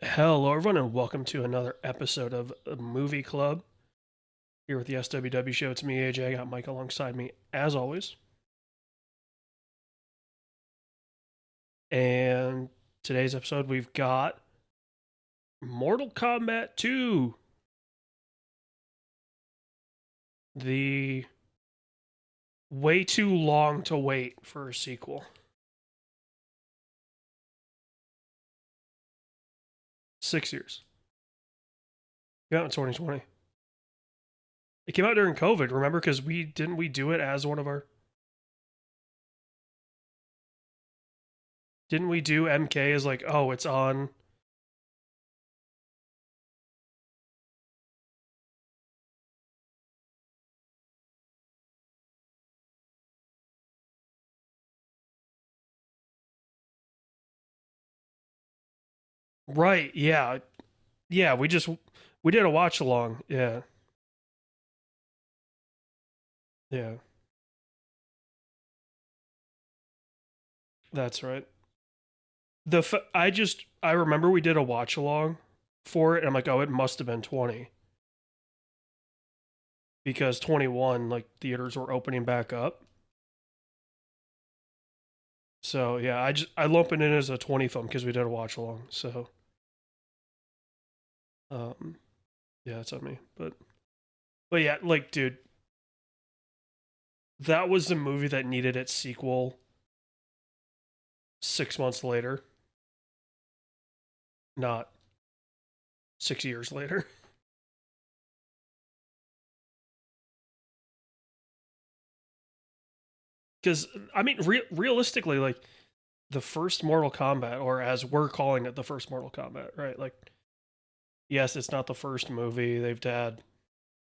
Hello, everyone, and welcome to another episode of Movie Club here with the SWW show. It's me, AJ. I got Mike alongside me, as always. And today's episode, we've got Mortal Kombat 2, the way too long to wait for a sequel. 6 years. Came out in 2020. It came out during COVID, remember? Because we do it as one of our. Didn't we do MK as like, oh, it's on. Right, yeah. Yeah, we did a watch along. Yeah. Yeah. That's right. I remember we did a watch along for it, and I'm like, oh, it must have been 20 because 21 like theaters were opening back up. So yeah, I lump it in as a 20 film because we did a watch along. So um, yeah, it's on me. But yeah, like dude, that was the movie that needed its sequel 6 months later, not 6 years later. Because I mean, realistically, like the first Mortal Kombat, or as we're calling it, the first Mortal Kombat, right? Like, yes, it's not the first movie they've had.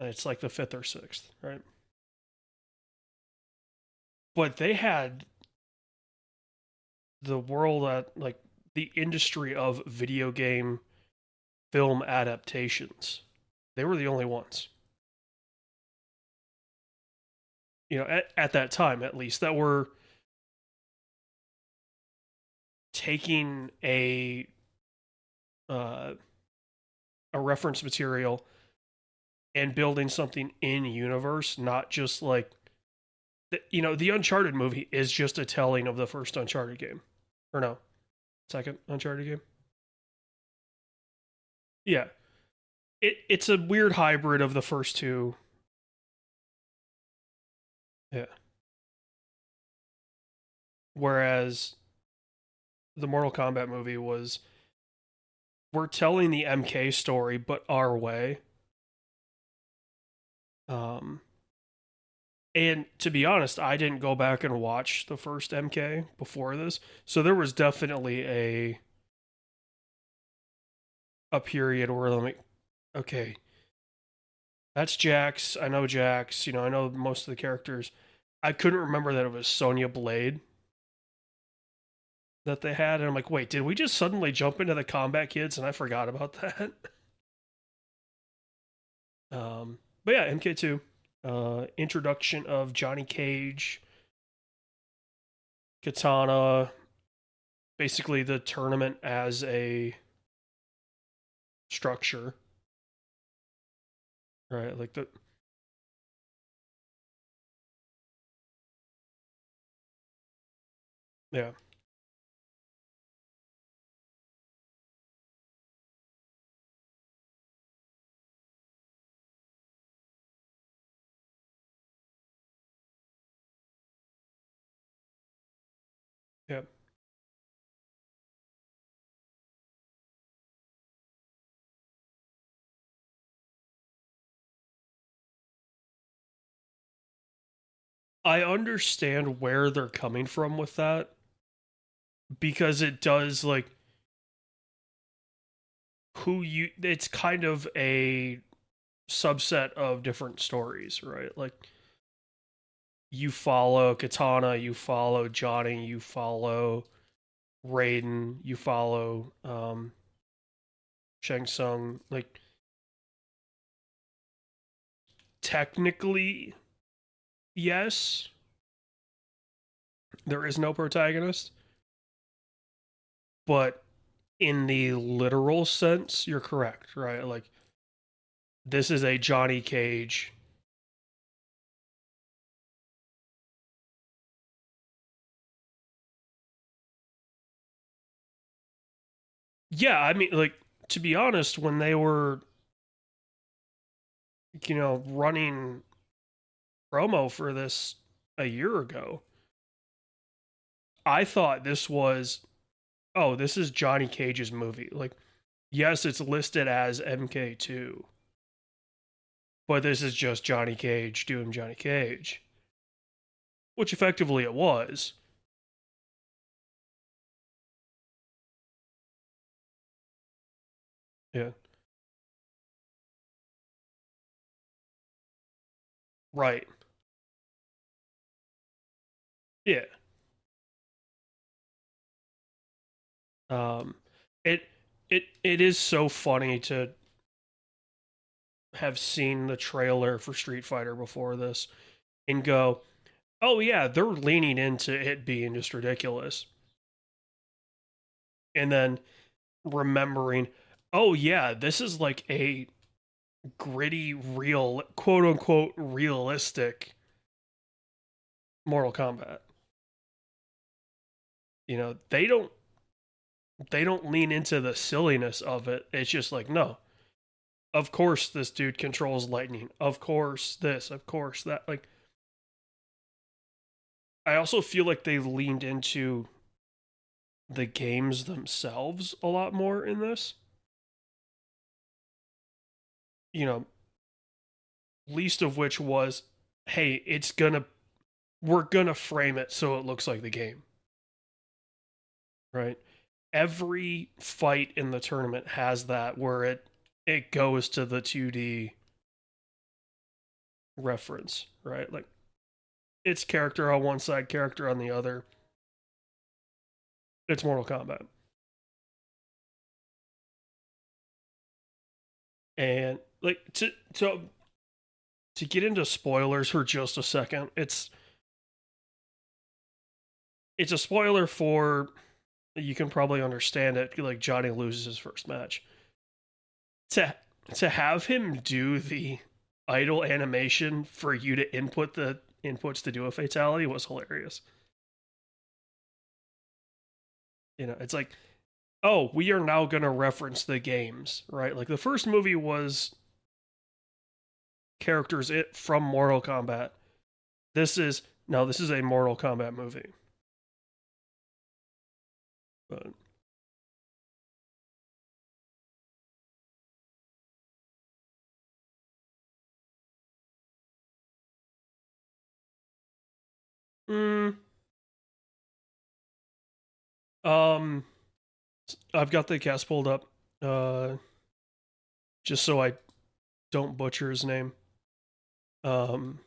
It's like the fifth or sixth, right? But they had the world at like the industry of video game film adaptations. They were the only ones, at that time at least, that were taking uh, a reference material and building something in universe, not just like the Uncharted movie is just a telling of the first Uncharted game, or no, second Uncharted game. Yeah, it's a weird hybrid of the first two. Yeah, whereas the Mortal Kombat movie was, we're telling the MK story but our way. Um, and to be honest, I didn't go back and watch the first MK before this, so there was definitely a period where I'm like, okay, that's Jax. I know Jax. I know most of the characters. I couldn't remember that it was Sonya Blade that they had, and I'm like, wait, did we just suddenly jump into the Combat Kids and I forgot about that? But yeah, MK2, introduction of Johnny Cage, Katana, basically the tournament as a structure, right? Like the yeah, yeah. I understand where they're coming from with that because it does like it's kind of a subset of different stories, right? Like you follow Katana, you follow Johnny, you follow Raiden, you follow Shang Tsung. Like technically, yes, there is no protagonist, but in the literal sense, you're correct, right? Like this is a Johnny Cage. Yeah, I mean, like to be honest, when they were, running promo for this a year ago, I thought this was, oh, this is Johnny Cage's movie. Like, yes, it's listed as MK2, but this is just Johnny Cage doing Johnny Cage, which effectively it was. Yeah. Right. Yeah. Um, it it is so funny to have seen the trailer for Street Fighter before this and go, oh yeah, they're leaning into it being just ridiculous, and then remembering, oh yeah, this is like a gritty, real, quote unquote, realistic Mortal Kombat. They don't lean into the silliness of it. It's just like, no, of course this dude controls lightning. Of course this, of course that. Like I also feel like they leaned into the games themselves a lot more in this. You know, least of which was, hey, we're gonna frame it so it looks like the game. Right? Every fight in the tournament has that where it goes to the 2D reference, right? Like it's character on one side, character on the other. It's Mortal Kombat. And like to get into spoilers for just a second, it's a spoiler for, you can probably understand it, like Johnny loses his first match. To to have him do the idle animation for you to input the inputs to do a fatality was hilarious. It's like, oh, we are now going to reference the games, right? Like the first movie was characters from Mortal Kombat. This is no, this is a Mortal Kombat movie. But mm, um, I've got the cast pulled up, uh, just so I don't butcher his name, um,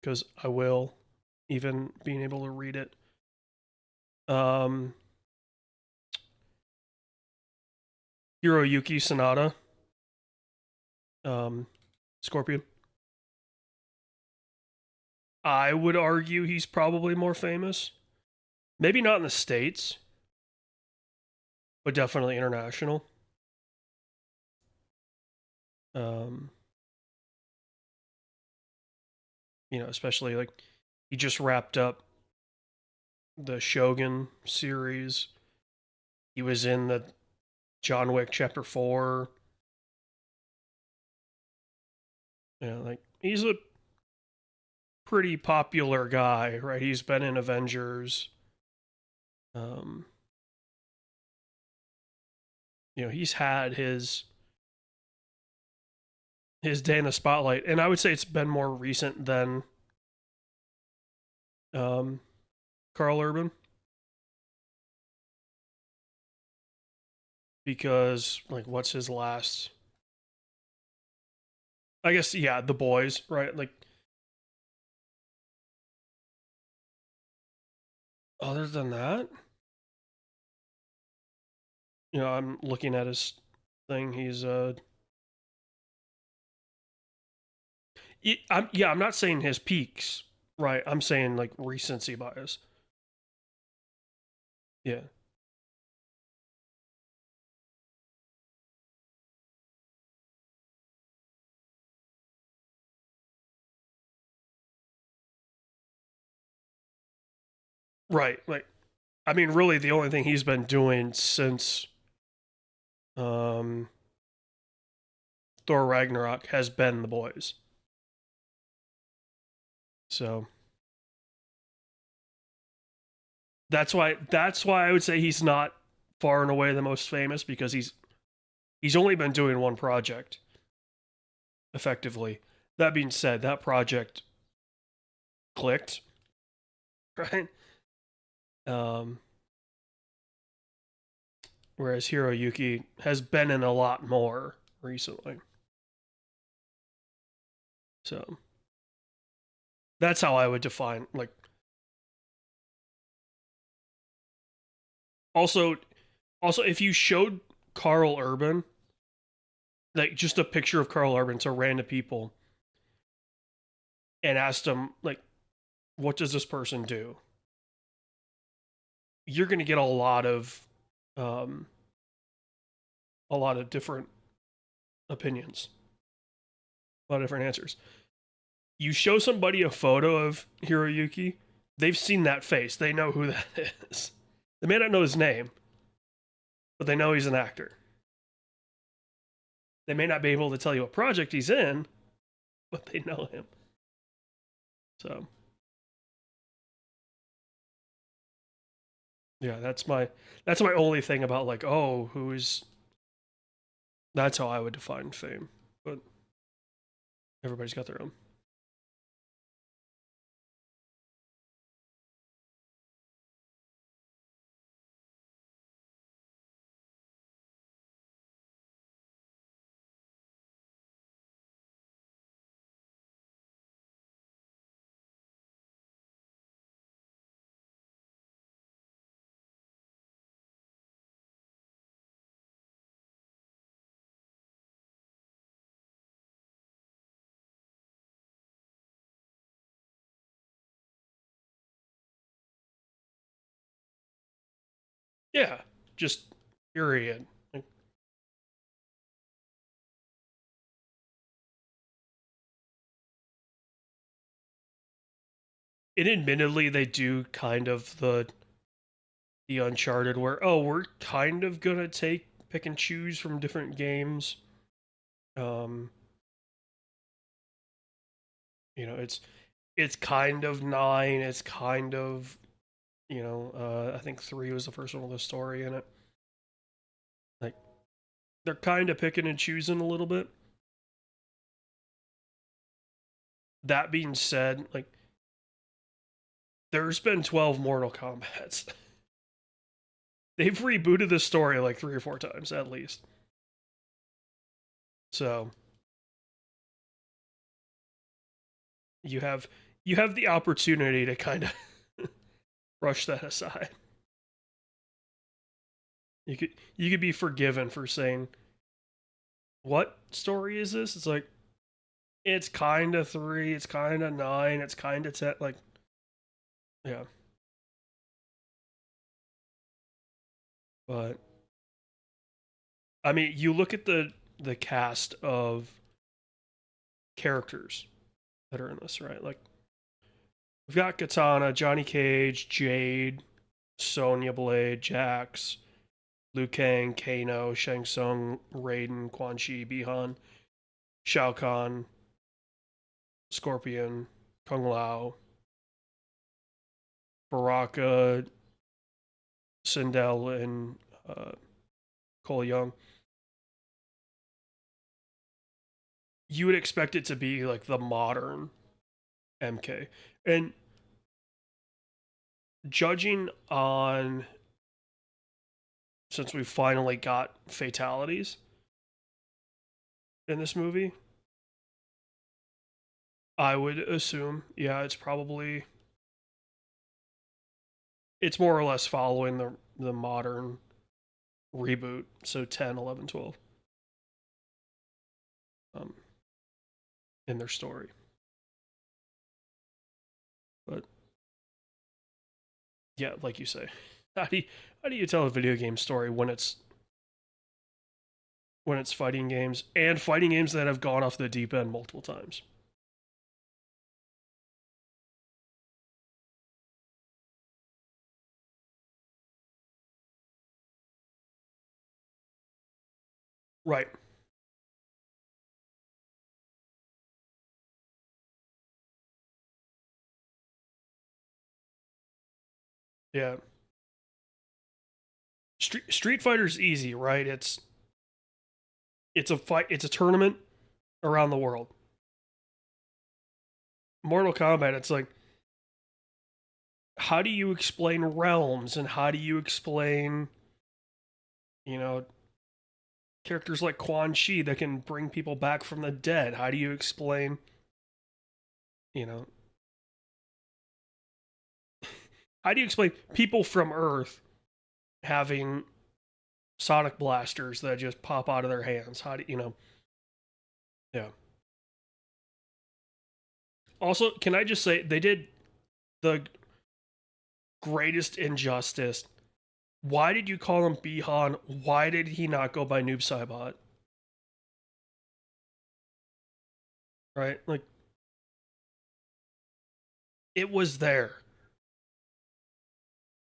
because I will, even being able to read it. Um, Hiroyuki Sanada, um, Scorpion. I would argue he's probably more famous. Maybe not in the States, but definitely international. Um, especially like he just wrapped up the Shogun series. He was in the John Wick Chapter 4. Like he's a pretty popular guy, right? He's been in Avengers. Um, he's had his day in the spotlight, and I would say it's been more recent than um, Carl Urban, because like what's his last? I guess yeah, The Boys, right? Like other than that, I'm looking at his thing. He's I'm not saying his peaks, right? I'm saying like recency bias. Yeah. Right. Like, I mean, really, the only thing he's been doing since um, Thor Ragnarok has been The Boys. So that's why I would say he's not far and away the most famous, because he's only been doing one project effectively. That being said, that project clicked, right? Um, whereas Hiroyuki has been in a lot more recently. So that's how I would define, like, also if you showed Carl Urban, like just a picture of Carl Urban to random people and asked them like, what does this person do? You're going to get um a lot of different opinions, a lot of different answers. You show somebody a photo of Hiroyuki, they've seen that face. They know who that is. They may not know his name, but they know he's an actor. They may not be able to tell you what project he's in, but they know him. So, yeah, that's my only thing about, like, oh, who's that's how I would define fame. But everybody's got their own. Yeah, just period. Like, and admittedly, they do kind of the Uncharted where, oh, we're kind of gonna take pick and choose from different games. Um, it's kind of nine. It's kind of, I think three was the first one with a story in it. Like, they're kind of picking and choosing a little bit. That being said, like, there's been 12 Mortal Kombats. They've rebooted the story like three or four times at least. So you have you have the opportunity to kind of brush that aside. You could be forgiven for saying, what story is this? It's like, it's kind of three, it's kind of nine, it's kind of 10. Like, yeah. But I mean, you look at the cast of characters that are in this, right? Like, we've got Katana, Johnny Cage, Jade, Sonya Blade, Jax, Liu Kang, Kano, Shang Tsung, Raiden, Quan Chi, Bihan, Shao Kahn, Scorpion, Kung Lao, Baraka, Sindel, and Cole Young. You would expect it to be like the modern MK. And judging on, since we finally got fatalities in this movie, I would assume, yeah, it's more or less following the modern reboot, so 10, 11, 12, um, in their story. But yeah, like you say, how do you tell a video game story when it's fighting games, and fighting games that have gone off the deep end multiple times? Right. Yeah. Street Fighter's easy, right? It's a fight. It's a tournament around the world. Mortal Kombat, it's like, how do you explain realms and how do you explain, you know, characters like Quan Chi that can bring people back from the dead? How do you explain, you know, how do you explain people from Earth having sonic blasters that just pop out of their hands? How do you know? Yeah. Also, can I just say they did the greatest injustice. Why did you call him Bihan? Why did he not go by Noob Saibot? Right? Like, it was there.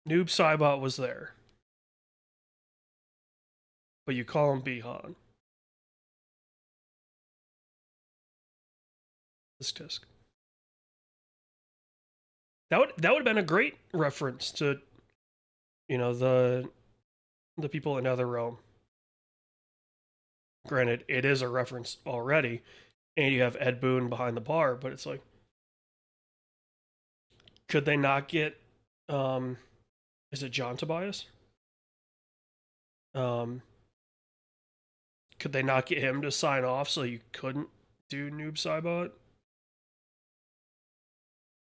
Noob Saibot was there. But you call him Bihan. Tisk tisk. That would have been a great reference to, the people in Netherrealm. Granted, it is a reference already, and you have Ed Boon behind the bar, but it's like, could they not get, is it John Tobias? Um, could they not get him to sign off so you couldn't do Noob Saibot?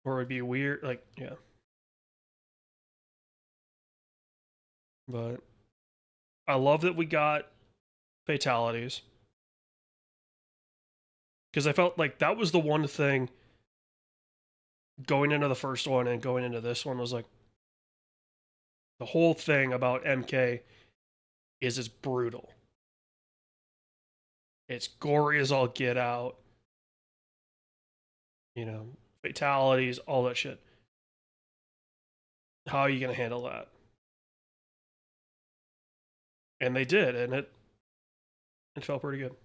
Or it would be weird, like, yeah. But I love that we got fatalities. Because I felt like that was the one thing going into the first one and going into this one was like, the whole thing about MK is it's brutal. It's gory as all get out. Fatalities, all that shit. How are you going to handle that? And they did, and it felt pretty good.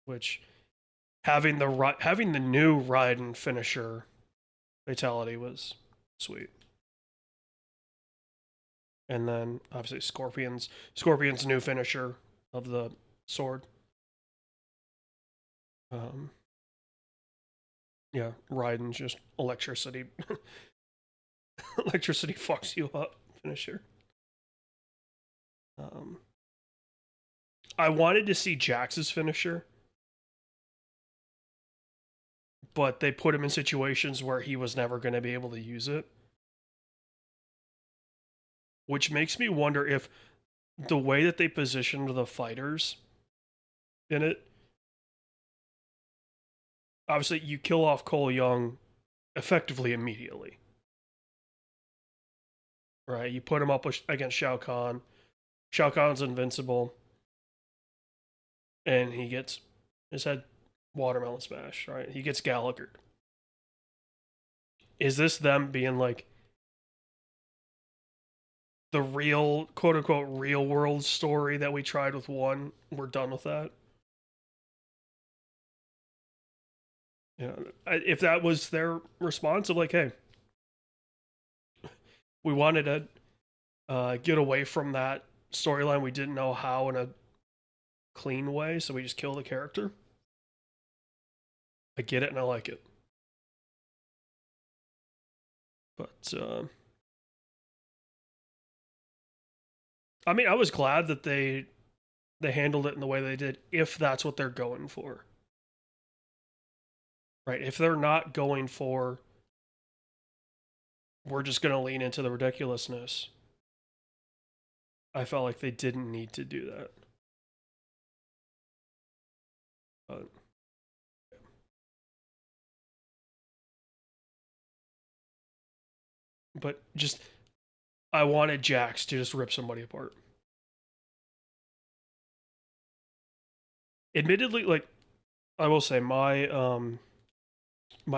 Which having the new Raiden finisher fatality was sweet. And then obviously Scorpion's new finisher of the sword. Yeah, Raiden's just electricity. Electricity fucks you up finisher. Um, I wanted to see Jax's finisher, but they put him in situations where he was never going to be able to use it. Which makes me wonder if the way that they positioned the fighters in it, obviously you kill off Cole Young effectively immediately. Right? You put him up against Shao Kahn. Shao Kahn's invincible. And he gets his head watermelon smashed, right? He gets Gallagher. Is this them being like the real, quote unquote, real world story that we tried with one? We're done with that? If that was their response of like, hey, we wanted to get away from that storyline, we didn't know how in a clean way, so we just kill the character. I get it and I like it. But I mean, I was glad that they handled it in the way they did, if that's what they're going for. Right? If they're not going for, we're just going to lean into the ridiculousness, I felt like they didn't need to do that. But just, I wanted Jax to just rip somebody apart. Admittedly, like, I will say my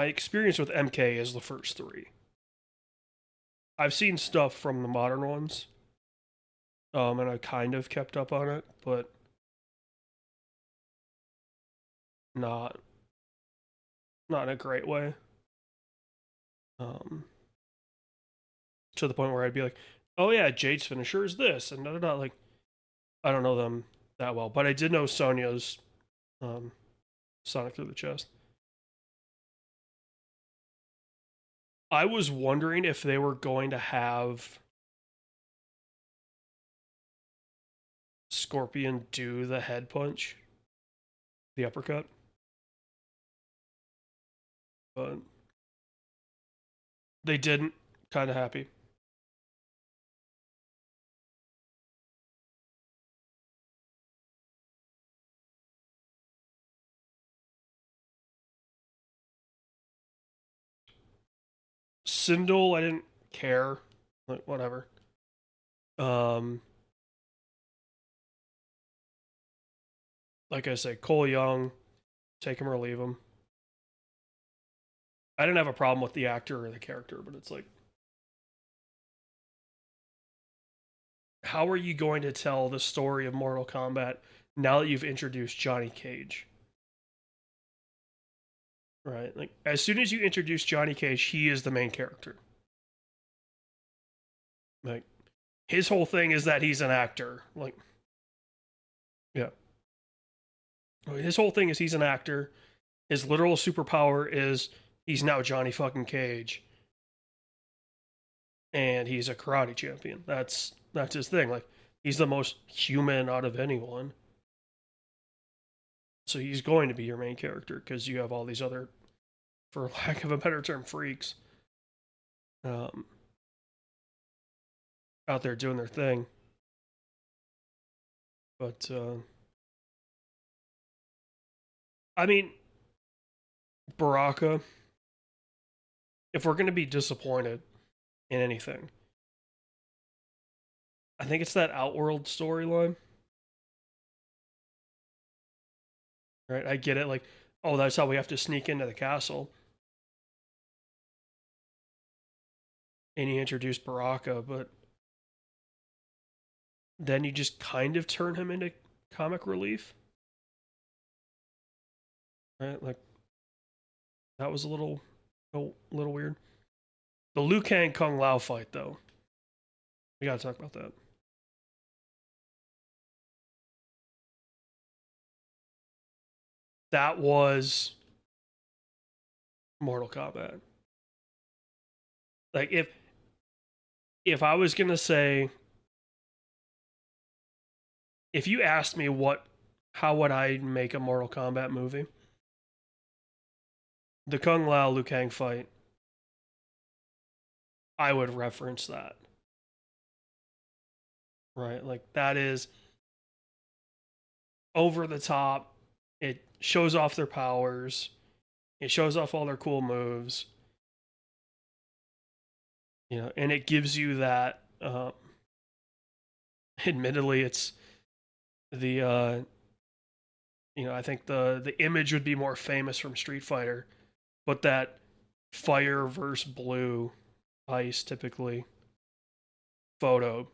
experience with MK is the first 3. I've seen stuff from the modern ones, and I kind of kept up on it, but not not in a great way. Um, to the point where I'd be like, "Oh yeah, Jade's finisher is this," and like I don't know them that well, but I did know Sonya's um, Sonic through the chest. I was wondering if they were going to have Scorpion do the head punch, the uppercut, but they didn't. Kind of happy. Sindel, I didn't care. Like, whatever. Um, like I say, Cole Young, take him or leave him. I didn't have a problem with the actor or the character, but it's like, how are you going to tell the story of Mortal Kombat now that you've introduced Johnny Cage? Right? Like, as soon as you introduce Johnny Cage, he is the main character. Like, his whole thing is that he's an actor. Like, yeah. His whole thing is he's an actor. His literal superpower is he's now Johnny fucking Cage. And he's a karate champion. That's his thing. Like, he's the most human out of anyone. So he's going to be your main character because you have all these other, for lack of a better term, freaks um, out there doing their thing. But I mean, Baraka. If we're going to be disappointed in anything, I think it's that Outworld storyline. Right? I get it. Like, oh, that's how we have to sneak into the castle. And you introduce Baraka, but then you just kind of turn him into comic relief. Right? Like, that was a little weird. The Liu Kang Kung Lao fight, though, we gotta talk about that. That was Mortal Kombat. Like, if I was gonna say, if you asked me how would I make a Mortal Kombat movie, the Kung Lao Liu Kang fight, I would reference that. Right? Like, that is over the top. It shows off their powers. It shows off all their cool moves. And it gives you that. Admittedly, it's the. I think the image would be more famous from Street Fighter, but that fire versus blue, ice typically photo.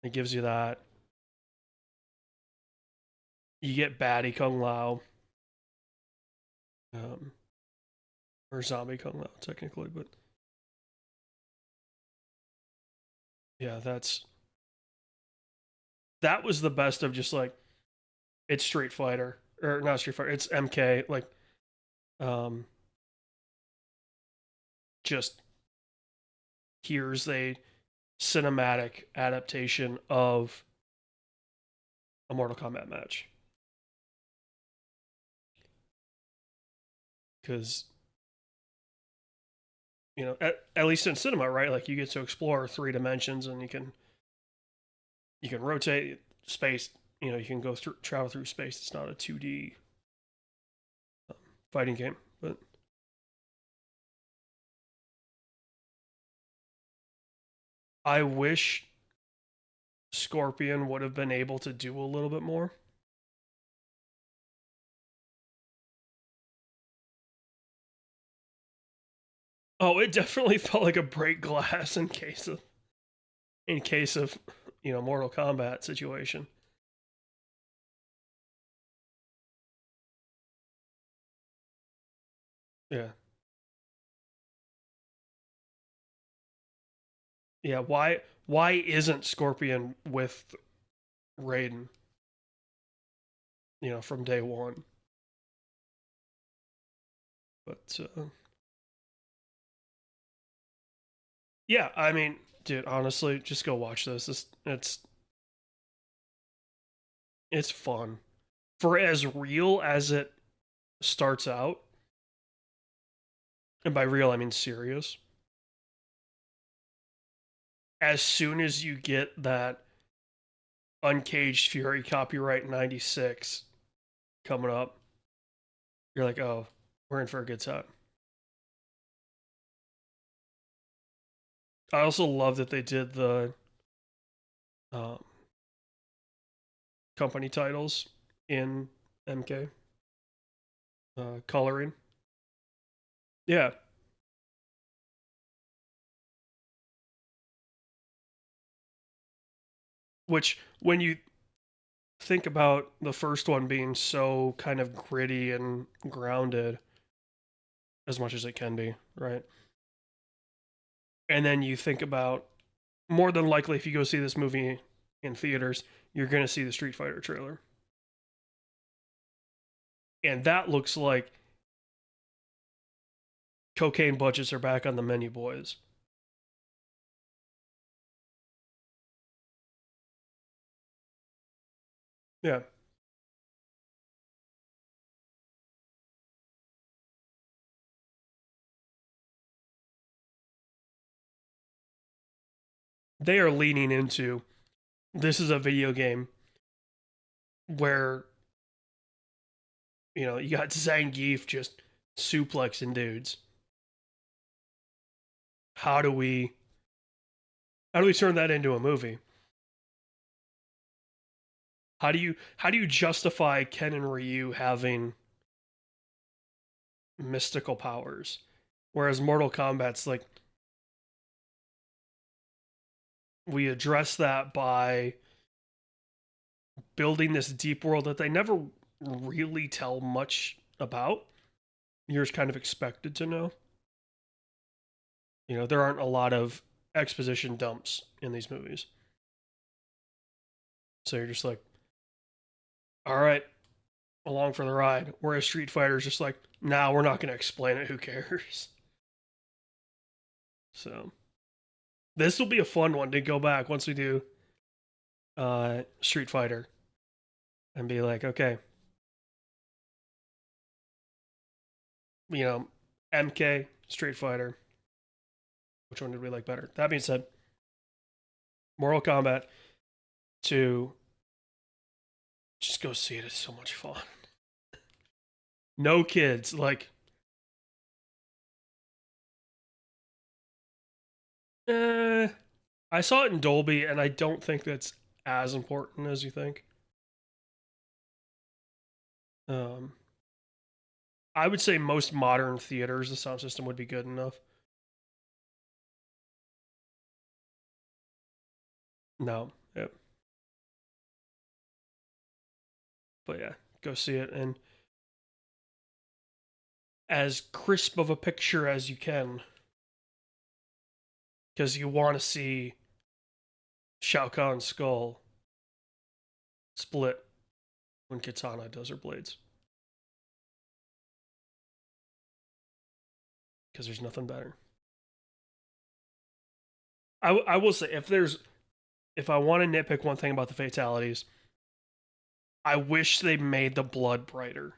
It gives you that. You get Baddie Kung Lao, um, or Zombie Kung Lao technically, but yeah, that was the best of just like it's Street Fighter or not Street Fighter, it's MK. Like, um, just here's a cinematic adaptation of a Mortal Kombat match because at least in cinema, right? Like, you get to explore 3 dimensions and you can rotate space. You can go through travel through space. It's not a 2D fighting game, but I wish Scorpion would have been able to do a little bit more. Oh, it definitely felt like a break glass in case of in case of, Mortal Kombat situation. Yeah. Yeah, why isn't Scorpion with Raiden, from day one? But yeah, I mean, dude, honestly, just go watch this. It's fun. For as real as it starts out, and by real I mean serious, as soon as you get that Uncaged Fury copyright 96 coming up, you're like, oh, we're in for a good time. I also love that they did the um, company titles in MK coloring. Yeah, which when you think about the first one being so kind of gritty and grounded as much as it can be, right? And then you think about more than likely if you go see this movie in theaters, you're going to see the Street Fighter trailer. And that looks like cocaine budgets are back on the menu, boys. Yeah. They are leaning into this is a video game where, you got Zangief just suplexing dudes. How do we turn that into a movie? How do you justify Ken and Ryu having mystical powers? Whereas Mortal Kombat's like we address that by building this deep world that they never really tell much about. You're just kind of expected to know. There aren't a lot of exposition dumps in these movies. So you're just like, all right, along for the ride. Whereas Street Fighter's just like, nah, we're not going to explain it. Who cares? So this will be a fun one to go back once we do Street Fighter and be like, okay, you know, MK, Street Fighter, which one did we like better? That being said, Mortal Kombat 2, just go see it. It's so much fun. No kids. Like, eh, I saw it in Dolby, and I don't think that's as important as you think. Um, I would say most modern theaters, the sound system would be good enough. No, yep. But yeah, go see it, and as crisp of a picture as you can, because you want to see Shao Kahn's skull split when Kitana does her blades, because there's nothing better. I will say if I want to nitpick one thing about the fatalities, I wish they made the blood brighter.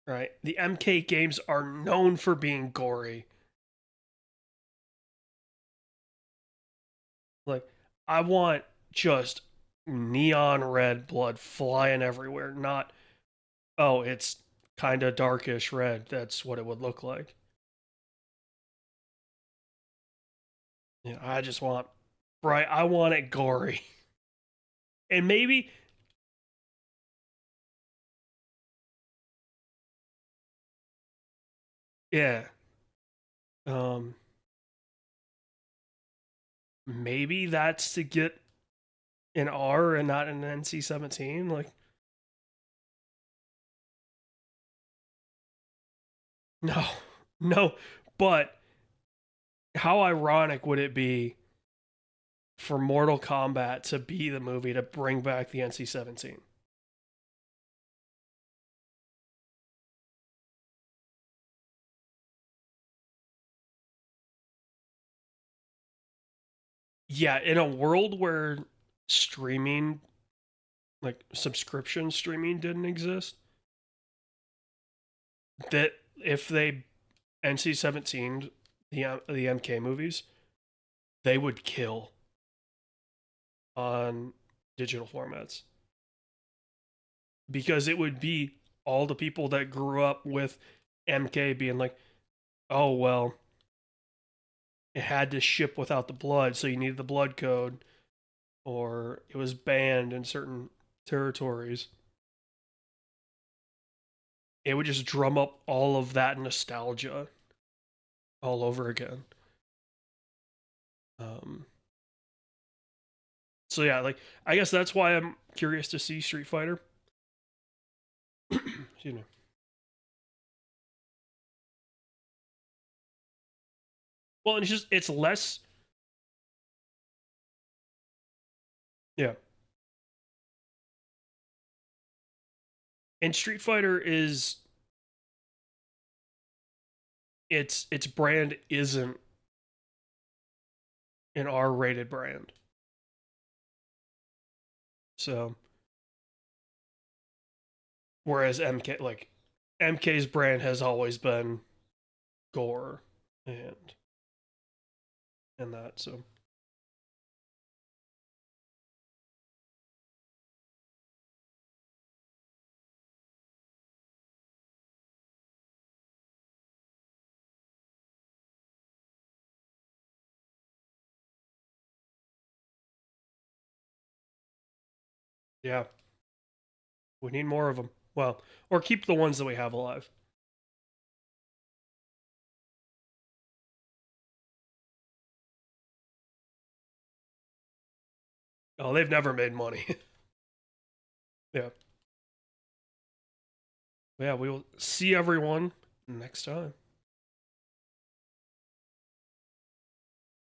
Right, the MK games are known for being gory. Like, I want just neon red blood flying everywhere, not, oh, it's kind of darkish red. That's what it would look like. I just want bright. I want it gory. And maybe, yeah. Um, maybe that's to get an R and not an NC-17. Like, no, no. But how ironic would it be for Mortal Kombat to be the movie to bring back the NC-17? Yeah, in a world where streaming, like subscription streaming, didn't exist, that if they NC-17 the MK movies, they would kill on digital formats because it would be all the people that grew up with MK being like, "Oh well, it had to ship without the blood, so you needed the blood code, or it was banned in certain territories." It would just drum up all of that nostalgia all over again. Um, so yeah, like I guess that's why I'm curious to see Street Fighter. Excuse me. Well, it's just it's less. Yeah, and Street Fighter is its brand isn't an R-rated brand. So whereas MK's brand has always been gore and that. So yeah, we need more of them. Well, or keep the ones that we have alive. Oh, they've never made money. Yeah. Yeah, we will see everyone next time.